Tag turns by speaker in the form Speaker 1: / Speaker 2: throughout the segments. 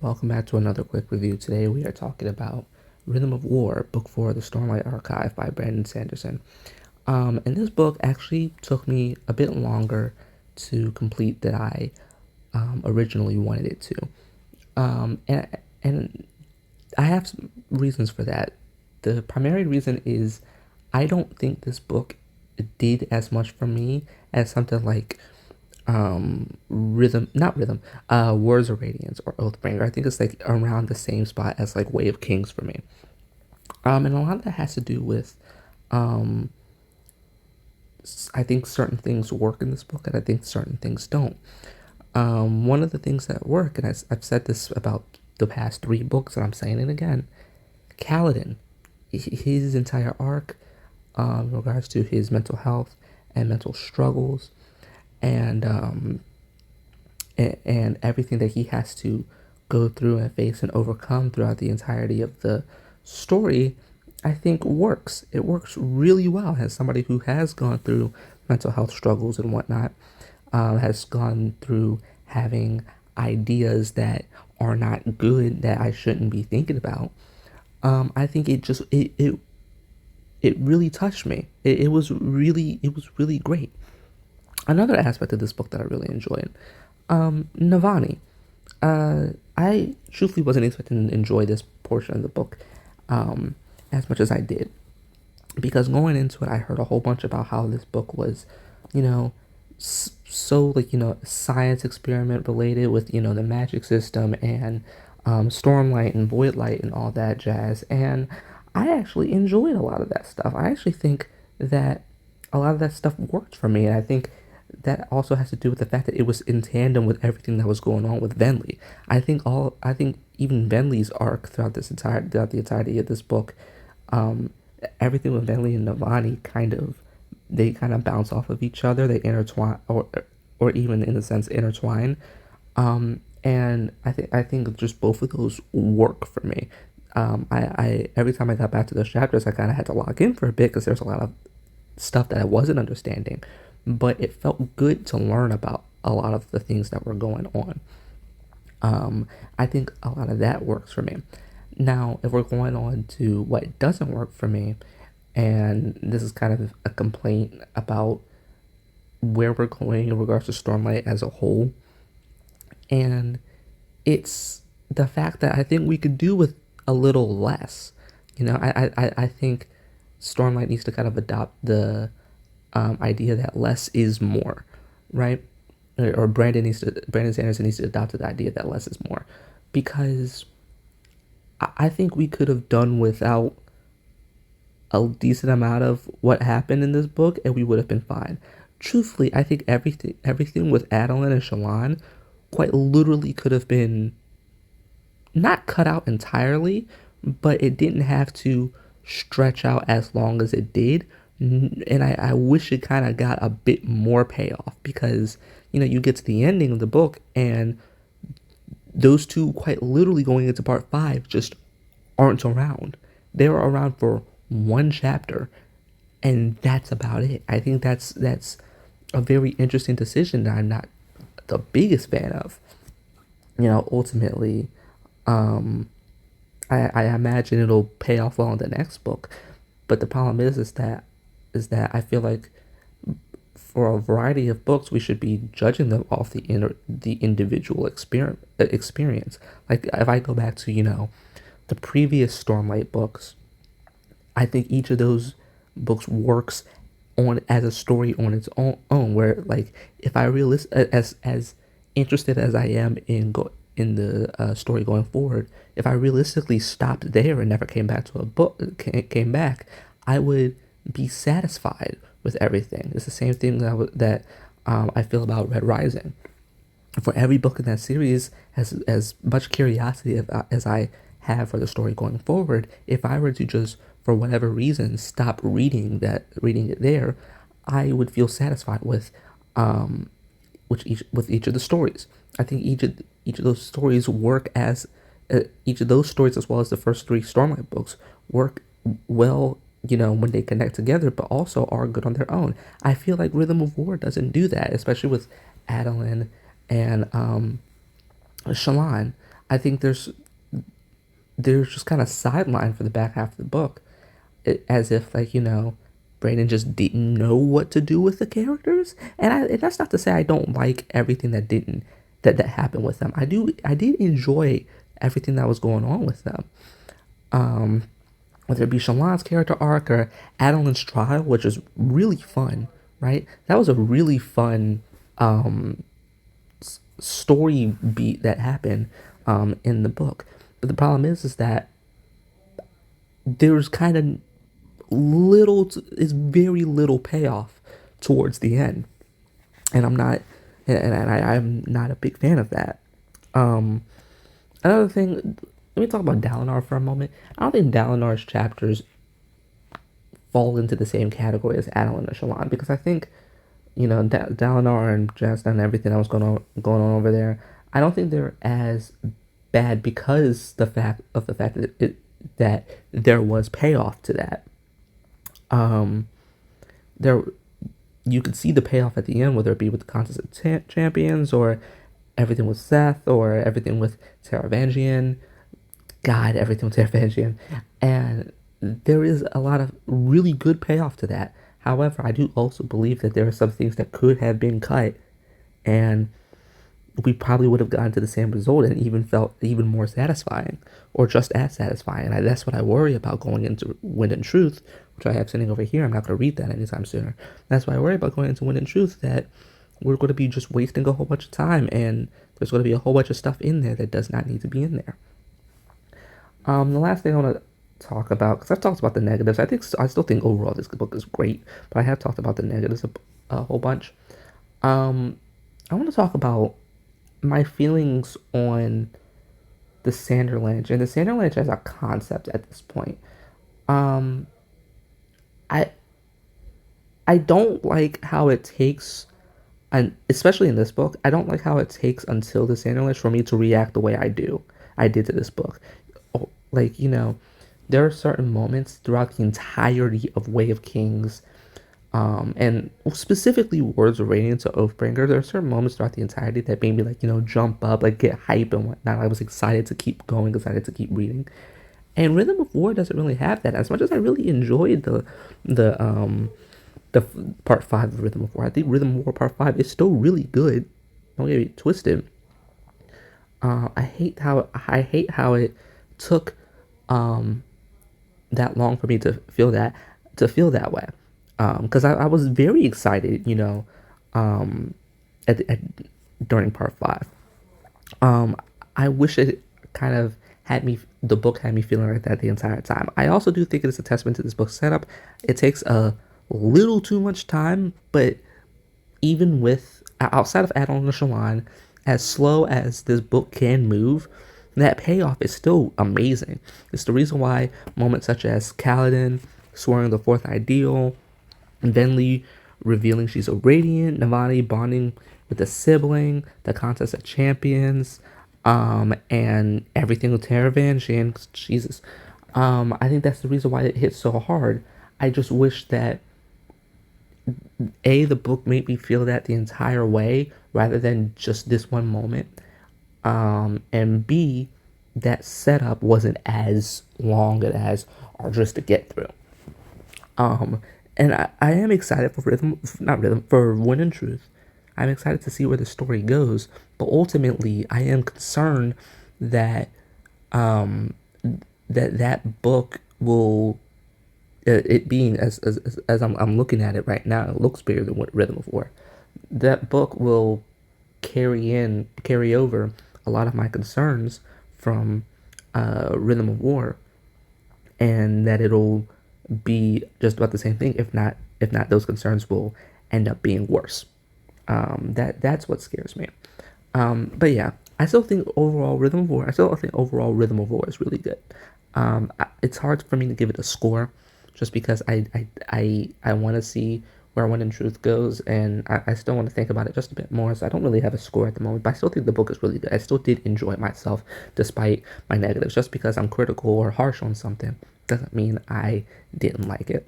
Speaker 1: Welcome back to another quick review. Today we are talking about Rhythm of War, Book 4 of the Stormlight Archive by Brandon Sanderson. And this book actually took me a bit longer to complete than I originally wanted it to. And I have some reasons for that. The primary reason is I don't think this book did as much for me as something like Words of Radiance or Oathbringer. I think it's like around the same spot as like Way of Kings for me. And a lot of that has to do with um I think certain things work in this book and I think certain things don't. One of the things that work, and I've said this about the past three books, and I'm saying it again, Kaladin, his entire arc, in regards to his mental health and mental struggles, and and everything that he has to go through and face and overcome throughout the entirety of the story, I think works. It works really well as somebody who has gone through mental health struggles and whatnot, has gone through having ideas that are not good that I shouldn't be thinking about. I think it really touched me. It was really great. Another aspect of this book that I really enjoyed, Navani. I truthfully wasn't expecting to enjoy this portion of the book as much as I did, because going into it, I heard a whole bunch about how this book was, you know, so like science experiment related with the magic system and Stormlight and Voidlight and all that jazz, and I actually enjoyed a lot of that stuff. I actually think that a lot of that stuff worked for me, and I think that also has to do with the fact that it was in tandem with everything that was going on with Venli. I think even Venli's arc throughout the entirety of this book, um, everything with Venli and Navani kind of bounce off of each other. They intertwine, or even in a sense intertwine. And I think just both of those work for me. I every time I got back to those chapters, I kind of had to log in for a bit because there's a lot of stuff that I wasn't understanding, but it felt good to learn about a lot of the things that were going on. I think a lot of that works for me. Now, if we're going on to what doesn't work for me, and this is kind of a complaint about where we're going in regards to Stormlight as a whole, and it's the fact that I think we could do with a little less. I think Stormlight needs to kind of adopt the idea that less is more, right? Or Brandon Sanderson needs to adopt the idea that less is more, because I think we could have done without a decent amount of what happened in this book, and we would have been fine. Truthfully, I think everything with Adeline and Shallan quite literally could have been not cut out entirely, but it didn't have to stretch out as long as it did. And I wish it kind of got a bit more payoff, because you get to the ending of the book and those two quite literally going into part five just aren't around. They were around for one chapter, and that's about it. I think that's a very interesting decision that I'm not the biggest fan of. Ultimately, um, I imagine it'll pay off well in the next book, but the problem is that I feel like for a variety of books, we should be judging them off the individual experience. Like if I go back to the previous Stormlight books, I think each of those books works on as a story on its own. Where like if I realist as interested as I am in the story going forward, if I realistically stopped there and never came back to a book, came back, I would be satisfied with everything. It's the same thing that I feel about Red Rising. For every book in that series, as much curiosity as I have for the story going forward, if I were to just for whatever reason stop reading it there, I would feel satisfied um with each of the stories. I think each of those stories work as each of those stories, as well as the first three Stormlight books, work well, when they connect together, but also are good on their own. I feel like Rhythm of War doesn't do that, especially with Adeline and Shallan. I think there's just kind of sidelined for the back half of the book, as if like Brandon just didn't know what to do with the characters, and that's not to say I don't like everything that happened with them. I did enjoy everything that was going on with them. Um, whether it be Shallan's character arc or Adeline's trial, which is really fun, right? That was a really fun story beat that happened in the book. But the problem is that there's kind of is very little payoff towards the end, and I'm not a big fan of that. Um, Another thing, let me talk about Dalinar for a moment. I don't think Dalinar's chapters fall into the same category as Adeline or Shallan, because I think Dalinar and Jasna and everything that was going on over there. I don't think they're as bad because the fact that there was payoff to that. Um, there you could see the payoff at the end, whether it be with the Contest of Champions or everything with Seth or everything with Taravangian. God, everything with Taravangian. And there is a lot of really good payoff to that. However, I do also believe that there are some things that could have been cut, and we probably would have gotten to the same result and even felt even more satisfying, or just as satisfying. And that's what I worry about going into Wind and Truth, which I have sitting over here. I'm not going to read that anytime sooner. That's why I worry about going into Wind and Truth, that we're going to be just wasting a whole bunch of time, and there's going to be a whole bunch of stuff in there that does not need to be in there. The last thing I want to talk about, because I've talked about the negatives, I still think overall this book is great, but I have talked about the negatives a whole bunch. I want to talk about my feelings on the Sanderlanche and the Sanderlanche as a concept at this point. Um, I I don't like how it takes, and especially in this book, I don't like how it takes until the Sanderlanche for me to react the way I did to this book. Like, there are certain moments throughout the entirety of Way of Kings, and specifically Words of Radiance to Oathbringer. There are certain moments throughout the entirety that made me, like, jump up, like, get hype and whatnot. I was excited to keep going, excited to keep reading. And Rhythm of War doesn't really have that. As much as I really enjoyed the part 5 of Rhythm of War, I think Rhythm of War part 5 is still really good. Don't get me twisted. I hate how it took that long for me to feel that way. Because I was very excited, at during part 5. I wish it kind of the book had me feeling like that the entire time. I also do think it is a testament to this book's setup. It takes a little too much time, but even with, outside of Adon and Shallan, as slow as this book can move, that payoff is still amazing. It's the reason why moments such as Kaladin swearing the fourth ideal, Venli revealing she's a Radiant, Navani bonding with a sibling, the Contest of Champions, and everything with Taravangian, Jesus. I think that's the reason why it hits so hard. I just wish that the book made me feel that the entire way rather than just this one moment. And B, that setup wasn't as long and as arduous to get through. And I am excited for for Wind and Truth. I'm excited to see where the story goes, but ultimately, I am concerned that that book will, it being as I'm looking at it right now, it looks bigger than what Rhythm of War. That book will carry over a lot of my concerns from Rhythm of War, and that it'll be just about the same thing. If not, those concerns will end up being worse. That's what scares me. But yeah, I still think overall Rhythm of War. Is really good. It's hard for me to give it a score, just because I want to see where Wind and Truth goes, and I still want to think about it just a bit more. So I don't really have a score at the moment, but I still think the book is really good. I still did enjoy it myself, despite my negatives. Just because I'm critical or harsh on something doesn't mean I didn't like it.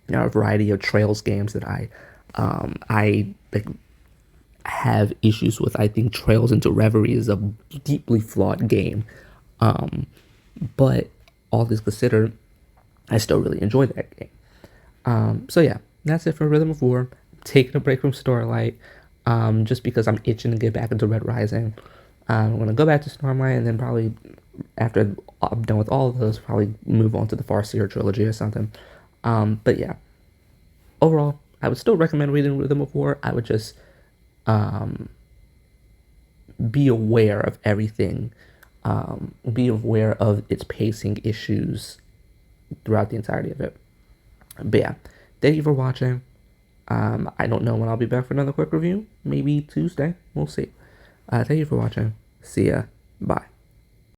Speaker 1: There are a variety of Trails games that I like have issues with. I think Trails into Reverie is a deeply flawed game. But all this considered, I still really enjoy that game. So yeah, that's it for Rhythm of War. Taking a break from Starlight, just because I'm itching to get back into Red Rising. I'm gonna go back to Stormlight, and then probably after I'm done with all of those, probably move on to the Farseer trilogy or something. But yeah, overall, I would still recommend reading Rhythm of War. I would just be aware of everything. Be aware of its pacing issues throughout the entirety of it. But yeah, thank you for watching. I don't know when I'll be back for another quick review. Maybe Tuesday. We'll see. Thank you for watching. See ya. Bye.